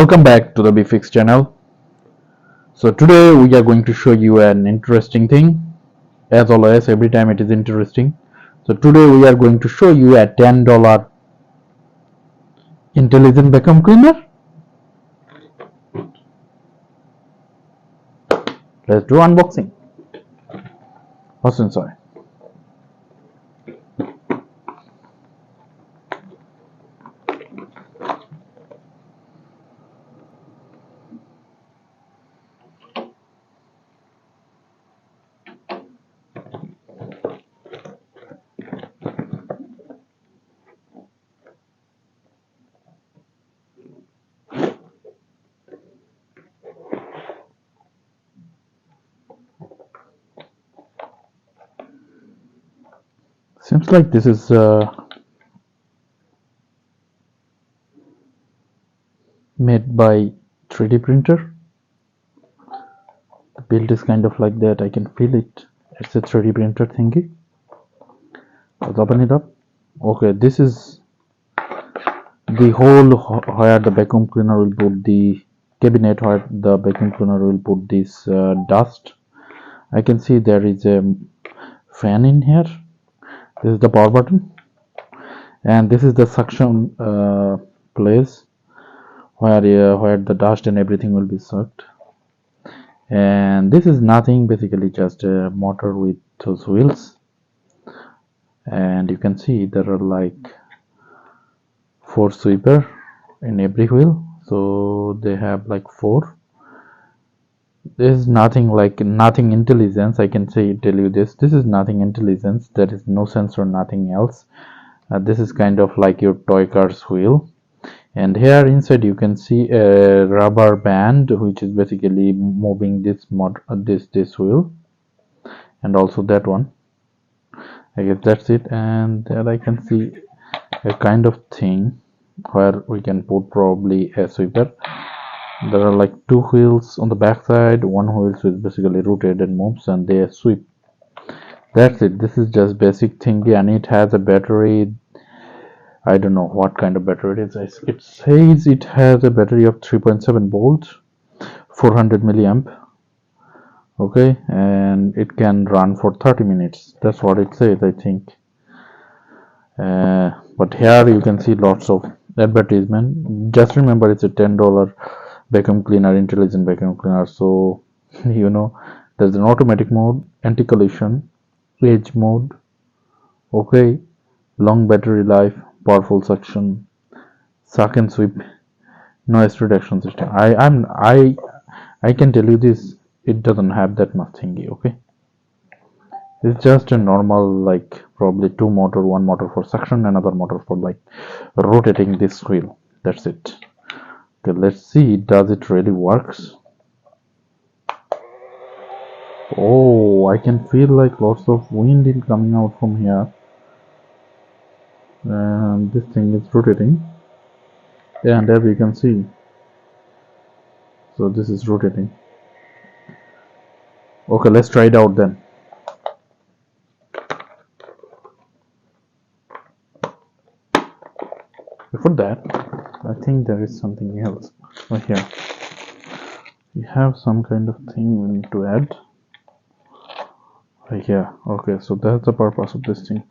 Welcome back to the BFix channel. So today we are going to show you an interesting thing. As always, every time it is interesting. So today we are going to show you a $10 intelligent vacuum cleaner. Let's do unboxing. What's inside? Seems like this is made by 3D printer. The build is kind of like that. I can feel it. It's a 3D printer thingy. Let's open it up. Okay, this is the hole where the vacuum cleaner will put the cabinet, where the vacuum cleaner will put this dust. I can see there is a fan in here. This is the power button, and this is the suction place where the dust and everything will be sucked. And this is nothing, basically just a motor with those wheels. And you can see there are like 4 sweeper in every wheel, so they have like 4. This is nothing intelligence. I can tell you this is nothing intelligence. There is no sensor, nothing else. This is kind of like your toy car's wheel, and here inside you can see a rubber band which is basically moving this this wheel, and also that one. I guess that's it. And there I can see a kind of thing where we can put probably a sweeper. There are like 2 wheels on the back side. One wheel is basically rotated and moves, and they sweep. That's it. This is just basic thingy, and it has a battery. I don't know what kind of battery it is. It says it has a battery of 3.7 volts, 400 milliamp. Okay, and it can run for 30 minutes. That's what it says, I think. But here you can see lots of advertisement. Just remember, it's a $10 vacuum cleaner, intelligent vacuum cleaner. So you know, there's an automatic mode, anti-collision, edge mode, okay, long battery life, powerful suction, suck and sweep, noise reduction system. I can tell you this, it doesn't have that much thingy. Okay, it's just a normal, like probably 2 motor, 1 motor for suction, another motor for like rotating this wheel. That's it. Okay, let's see, does it really works? Oh, I can feel like lots of wind is coming out from here, and this thing is rotating. And as you can see, so this is rotating. Okay, let's try it out then. Before that, I think there is something else right here. We have some kind of thing we need to add right here. Okay, so that's the purpose of this thing.